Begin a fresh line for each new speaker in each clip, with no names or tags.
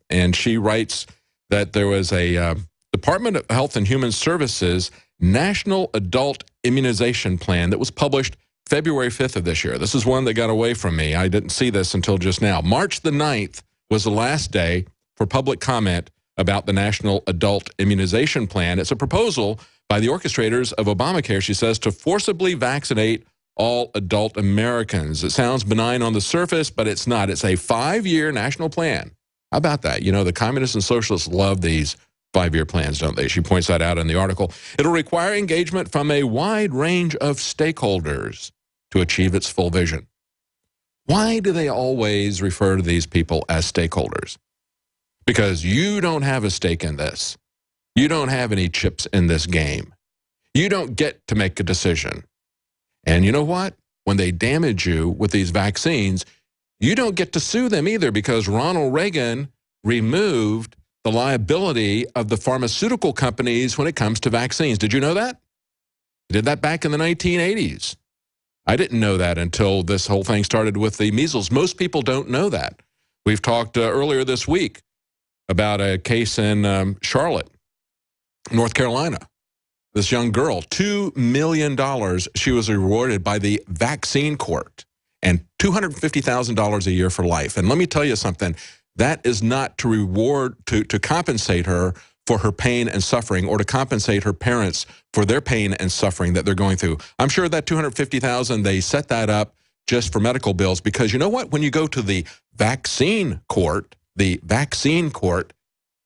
and she writes that there was a Department of Health and Human Services National Adult Immunization Plan that was published February 5th of this year. This is one that got away from me. I didn't see this until just now. March the 9th was the last day for public comment about the National Adult Immunization Plan. It's a proposal by the orchestrators of Obamacare, she says, to forcibly vaccinate all adult Americans. It sounds benign on the surface, but it's not. It's a 5-year national plan. How about that? You know, the communists and socialists love these 5-year plans, don't they? She points that out in the article. It'll require engagement from a wide range of stakeholders to achieve its full vision. Why do they always refer to these people as stakeholders? Because you don't have a stake in this. You don't have any chips in this game. You don't get to make a decision. And you know what? When they damage you with these vaccines, you don't get to sue them either, because Ronald Reagan removed the liability of the pharmaceutical companies when it comes to vaccines. Did you know that? He did that back in the 1980s. I didn't know that until this whole thing started with the measles. Most people don't know that. We've talked earlier this week about a case in Charlotte, North Carolina. This young girl, $2 million she was rewarded by the vaccine court, and $250,000 a year for life. And let me tell you something, that is not to reward, to compensate her for her pain and suffering, or to compensate her parents for their pain and suffering that they're going through. I'm sure that $250,000, they set that up just for medical bills, because you know what? When you go to the vaccine court,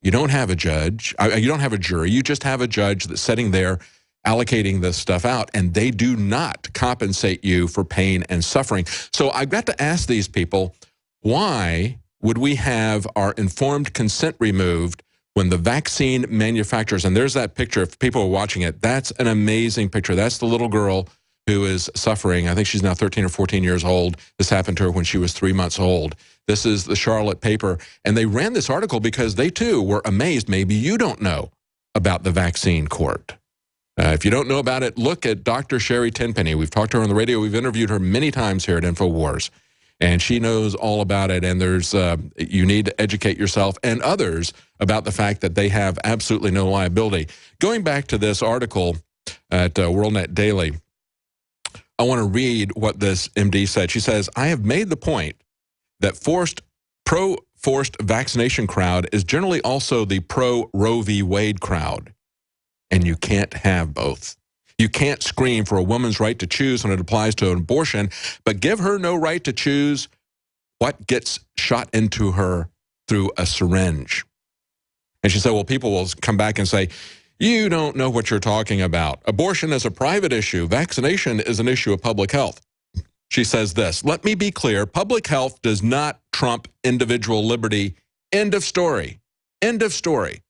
you don't have a judge, you don't have a jury, you just have a judge that's sitting there allocating this stuff out, and they do not compensate you for pain and suffering. So I've got to ask these people, why would we have our informed consent removed when the vaccine manufacturers, and there's that picture, if people are watching it, that's an amazing picture. That's the little girl who is suffering. I think she's now 13 or 14 years old. This happened to her when she was 3 months old. This is the Charlotte paper, and they ran this article because they too were amazed. Maybe you don't know about the vaccine court. If you don't know about it, look at Dr. Sherry Tenpenny. We've talked to her on the radio. We've interviewed her many times here at InfoWars, and she knows all about it. And there's you need to educate yourself and others about the fact that they have absolutely no liability. Going back to this article at WorldNet Daily, I want to read what this MD said. She says, I have made the point that pro-forced vaccination crowd is generally also the pro-Roe v. Wade crowd. And you can't have both. You can't scream for a woman's right to choose when it applies to an abortion, but give her no right to choose what gets shot into her through a syringe. And she said, well, people will come back and say, you don't know what you're talking about. Abortion is a private issue. Vaccination is an issue of public health. She says this, let me be clear, public health does not trump individual liberty. End of story. End of story.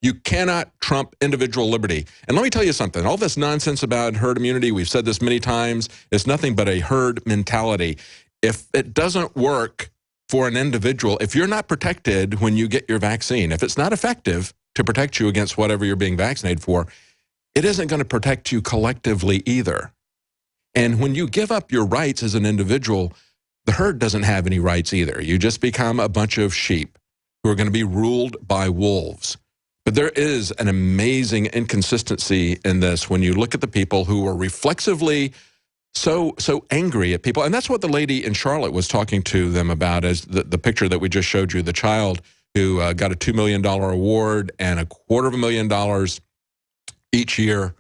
You cannot trump individual liberty. And let me tell you something, all this nonsense about herd immunity, we've said this many times, it's nothing but a herd mentality. If it doesn't work for an individual, if you're not protected when you get your vaccine, if it's not effective to protect you against whatever you're being vaccinated for, it isn't going to protect you collectively either. And when you give up your rights as an individual, the herd doesn't have any rights either. You just become a bunch of sheep who are going to be ruled by wolves. But there is an amazing inconsistency in this when you look at the people who are reflexively so angry at people. And that's what the lady in Charlotte was talking to them about, as the picture that we just showed you, the child who got a $2 million award and $250,000 each year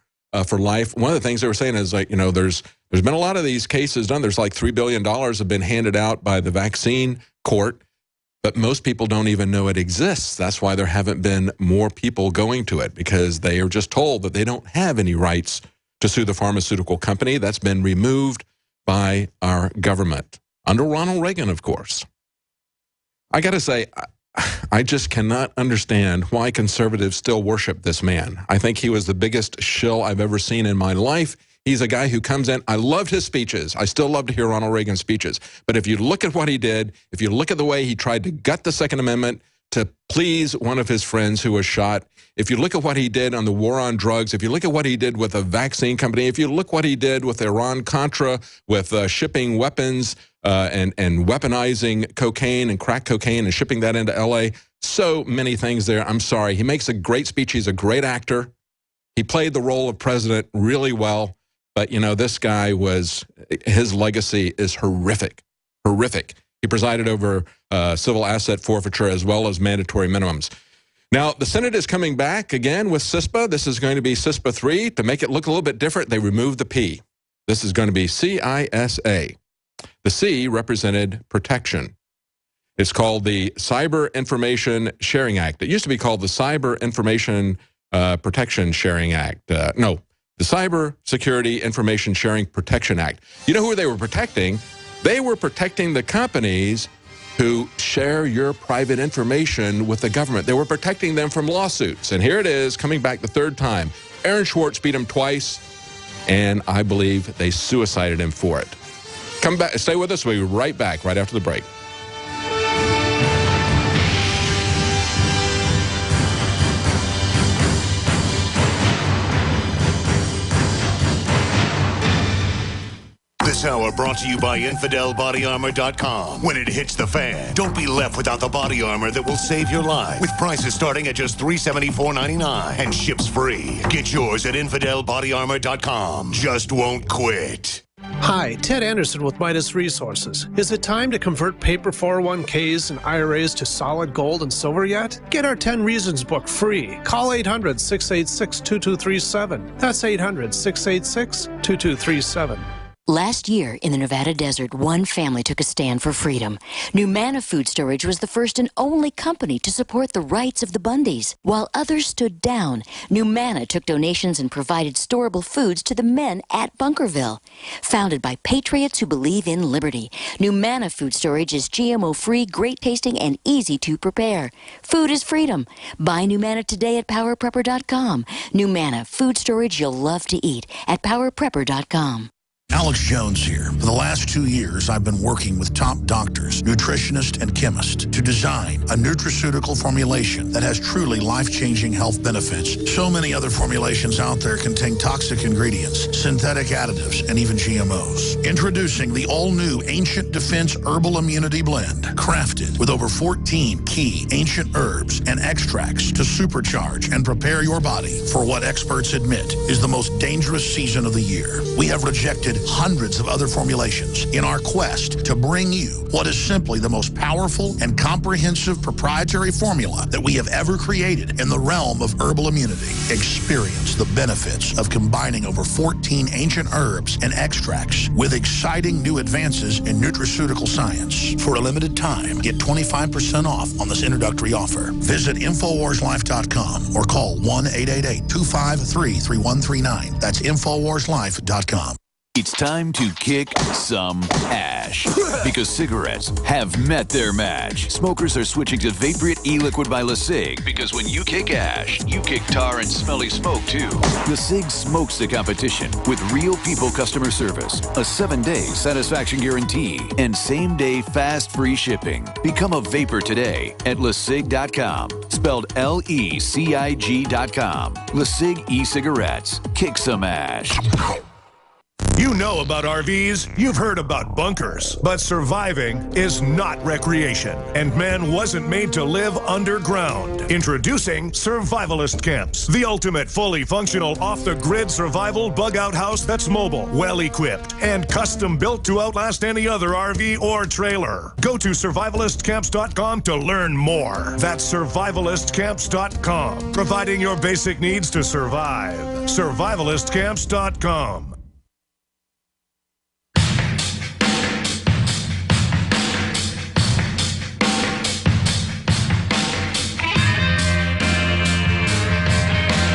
for life. One of the things they were saying is, like, you know, there's been a lot of these cases done. There's like $3 billion have been handed out by the vaccine court, but most people don't even know it exists. That's why there haven't been more people going to it, because they are just told that they don't have any rights to sue the pharmaceutical company. That's been removed by our government, under Ronald Reagan, of course. I got to say, I just cannot understand why conservatives still worship this man. I think he was the biggest shill I've ever seen in my life. He's a guy who comes in. I loved his speeches. I still love to hear Ronald Reagan's speeches. But if you look at what he did, if you look at the way he tried to gut the Second Amendment, to please one of his friends who was shot. If you look at what he did on the war on drugs, if you look at what he did with a vaccine company, if you look what he did with Iran-Contra, with shipping weapons and weaponizing cocaine and crack cocaine and shipping that into L.A., so many things there. I'm sorry. He makes a great speech. He's a great actor. He played the role of president really well. But, you know, this guy his legacy is horrific, horrific. He presided over civil asset forfeiture as well as mandatory minimums. Now, the Senate is coming back again with CISPA. This is going to be CISPA 3. To make it look a little bit different, they removed the P. This is going to be CISA. The C represented protection. It's called the Cyber Information Sharing Act. It used to be called the Cyber Information Protection Sharing Act. No, the Cyber Security Information Sharing Protection Act. You know who they were protecting? They were protecting the companies who share your private information with the government. They were protecting them from lawsuits. And here it is, coming back the third time. Aaron Swartz beat him twice, and I believe they suicided him for it. Come back, stay with us. We'll be right back right after the break.
This hour brought to you by InfidelBodyArmor.com. When it hits the fan, don't be left without the body armor that will save your life. With prices starting at just $374.99 and ships free. Get yours at InfidelBodyArmor.com. Just won't quit.
Hi, Ted Anderson with Midas Resources. Is it time to convert paper 401ks and IRAs to solid gold and silver yet? Get our 10 Reasons book free. Call 800-686-2237. That's 800-686-2237.
Last year, in the Nevada desert, one family took a stand for freedom. Numanna Food Storage was the first and only company to support the rights of the Bundys. While others stood down, Numanna took donations and provided storable foods to the men at Bunkerville. Founded by patriots who believe in liberty, Numanna Food Storage is GMO-free, great-tasting, and easy to prepare. Food is freedom. Buy Numanna today at PowerPrepper.com. Numanna Food Storage you'll love to eat at PowerPrepper.com.
Alex Jones here. For the last 2 years, I've been working with top doctors, nutritionists, and chemists to design a nutraceutical formulation that has truly life-changing health benefits. So many other formulations out there contain toxic ingredients, synthetic additives, and even GMOs. Introducing the all-new Ancient Defense Herbal Immunity Blend, crafted with over 14 key ancient herbs and extracts to supercharge and prepare your body for what experts admit is the most dangerous season of the year. We have rejected hundreds of other formulations in our quest to bring you what is simply the most powerful and comprehensive proprietary formula that we have ever created in the realm of herbal immunity. Experience the benefits of combining over 14 ancient herbs and extracts with exciting new advances in nutraceutical science. For a limited time, get 25% off on this introductory offer. Visit InfoWarsLife.com or call 1-888-253-3139. That's InfoWarsLife.com.
It's time to kick some ash because cigarettes have met their match. Smokers are switching to Vaporite e-liquid by LeSig because when you kick ash, you kick tar and smelly smoke too. LeSig smokes the competition with real people customer service, a 7-day satisfaction guarantee, and same-day fast free shipping. Become a vapor today at LeSig.com, spelled LECIG.com. LeSig e-cigarettes. Kick some ash.
You know about RVs, you've heard about bunkers, but surviving is not recreation, and man wasn't made to live underground. Introducing Survivalist Camps, the ultimate fully functional off-the-grid survival bug-out house that's mobile, well-equipped, and custom-built to outlast any other RV or trailer. Go to survivalistcamps.com to learn more. That's survivalistcamps.com, providing your basic needs to survive. Survivalistcamps.com.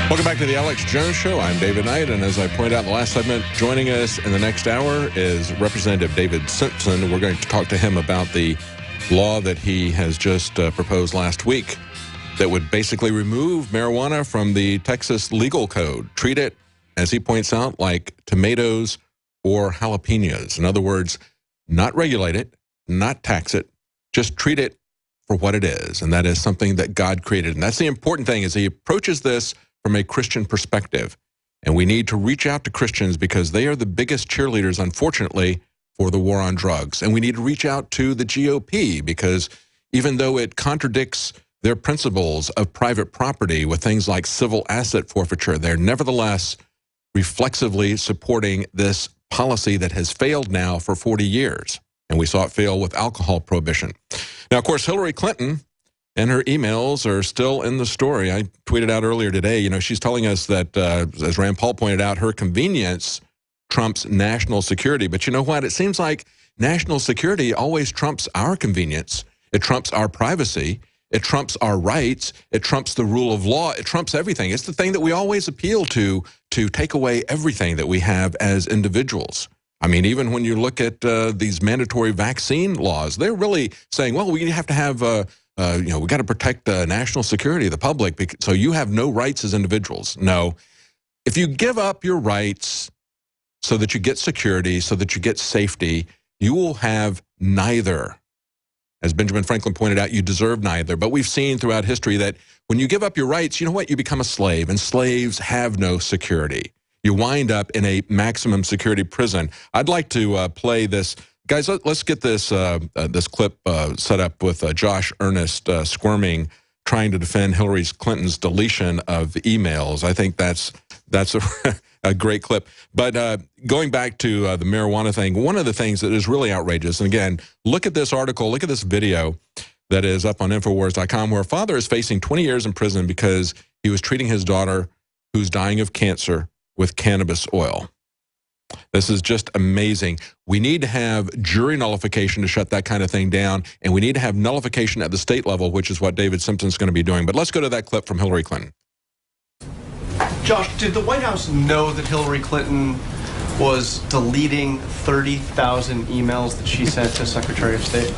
Welcome back to the Alex Jones Show. I'm David Knight, and as I pointed out in the last segment, joining us in the next hour is Representative David Simpson. We're going to talk to him about the law that he has just proposed last week that would basically remove marijuana from the Texas legal code. Treat it, as he points out, like tomatoes or jalapenos. In other words, not regulate it, not tax it, just treat it for what it is, and that is something that God created. And that's the important thing, is he approaches this from a Christian perspective. And we need to reach out to Christians because they are the biggest cheerleaders, unfortunately, for the war on drugs. And we need to reach out to the GOP because even though it contradicts their principles of private property with things like civil asset forfeiture, they're nevertheless reflexively supporting this policy that has failed now for 40 years. And we saw it fail with alcohol prohibition. Now, of course, Hillary Clinton and her emails are still in the story. I tweeted out earlier today, you know, she's telling us that, as Rand Paul pointed out, her convenience trumps national security. But you know what? It seems like national security always trumps our convenience. It trumps our privacy. It trumps our rights. It trumps the rule of law. It trumps everything. It's the thing that we always appeal to take away everything that we have as individuals. I mean, even when you look at these mandatory vaccine laws, they're really saying, well, we have to have, you know, we got to protect the national security of the public, so you have no rights as individuals. No. If you give up your rights so that you get security, so that you get safety, you will have neither. As Benjamin Franklin pointed out, you deserve neither. But we've seen throughout history that when you give up your rights, you know what? You become a slave, and slaves have no security. You wind up in a maximum security prison. I'd like to play this. Guys, let's get this this clip set up with Josh Earnest squirming, trying to defend Hillary Clinton's deletion of the emails. I think that's a great clip. But going back to the marijuana thing, one of the things that is really outrageous, and again, look at this article, look at this video that is up on Infowars.com, where a father is facing 20 years in prison because he was treating his daughter who's dying of cancer with cannabis oil. This is just amazing. We need to have jury nullification to shut that kind of thing down, and we need to have nullification at the state level, which is what David Simpson's going to be doing. But let's go to that clip from Hillary Clinton.
Josh, did the White House know that Hillary Clinton was deleting 30,000 emails that she sent to Secretary of State?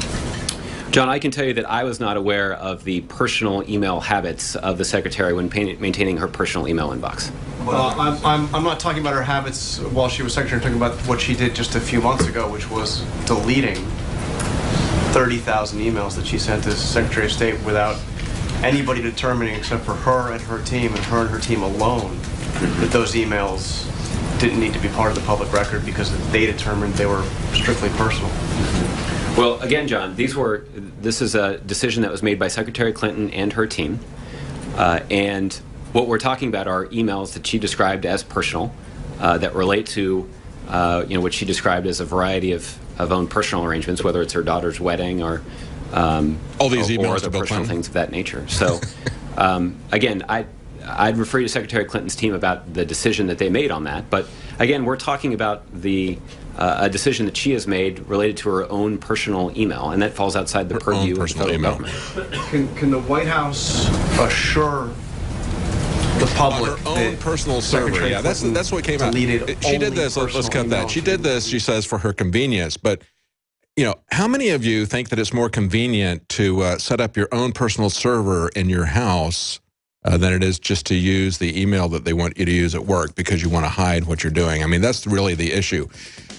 John, I can tell you that I was not aware of the personal email habits of the Secretary when maintaining her personal email inbox.
I'm not talking about her habits while she was Secretary. I'm talking about what she did just a few months ago, which was deleting 30,000 emails that she sent to Secretary of State without anybody determining, except for her and her team and her team alone, that those emails didn't need to be part of the public record because they determined they were strictly personal.
Well, again, John, this is a decision that was made by Secretary Clinton and her team, and what we're talking about are emails that she described as personal, that relate to, what she described as a variety of own personal arrangements, whether it's her daughter's wedding or
all these emails
or other personal things of that nature. So, again, I'd refer you to Secretary Clinton's team about the decision that they made on that. But again, we're talking about a decision that she has made related to her own personal email, and that falls outside the purview of the federal government.
Can the White House assure the public
on her own personal server? Yeah, that's what came out. She did this. Let's cut that. She did this, she says, for her convenience. But you know, how many of you think that it's more convenient to set up your own personal server in your house than it is just to use the email that they want you to use at work because you want to hide what you're doing? I mean, that's really the issue.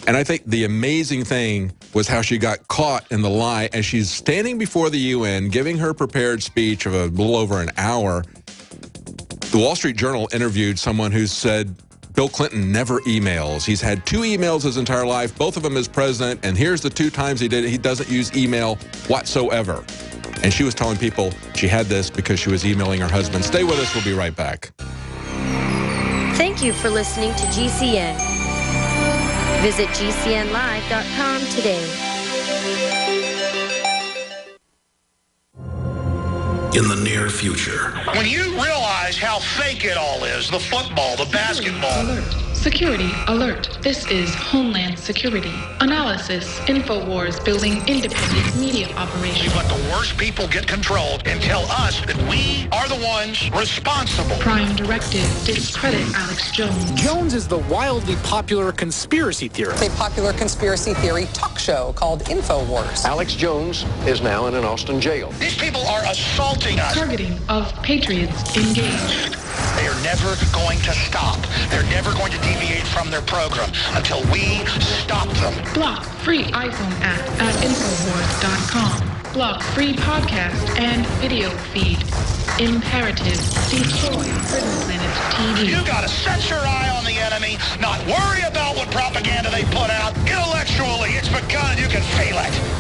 And I think the amazing thing was how she got caught in the lie as she's standing before the UN giving her prepared speech of a little over an hour. The Wall Street Journal interviewed someone who said Bill Clinton never emails. He's had 2 emails his entire life, both of them as president, and here's the 2 times he did it. He doesn't use email whatsoever. And she was telling people she had this because she was emailing her husband. Stay with us. We'll be right back.
Thank you for listening to GCN. Visit GCNlive.com today.
In the near future.
When you realize how fake it all is, the football, the basketball.
Alert. Security alert. This is Homeland Security. Analysis. Infowars building independent media operations.
We let the worst people get control and tell us that we are the ones responsible.
Prime directive. Discredit Alex Jones.
Jones is the wildly popular conspiracy theorist.
It's a popular conspiracy theory talk show called Infowars.
Alex Jones is now in an Austin jail.
These people are assaulting us.
Targeting of patriots engaged.
They are never going to stop. They're never going to deviate from their program until we stop them.
Block free iPhone app at Infowars.com. block free podcast and video feed. Imperative, destroy Prison Planet TV.
You gotta set your eye on the enemy, not worry about what propaganda they put out. Intellectually, it's begun, you can feel it.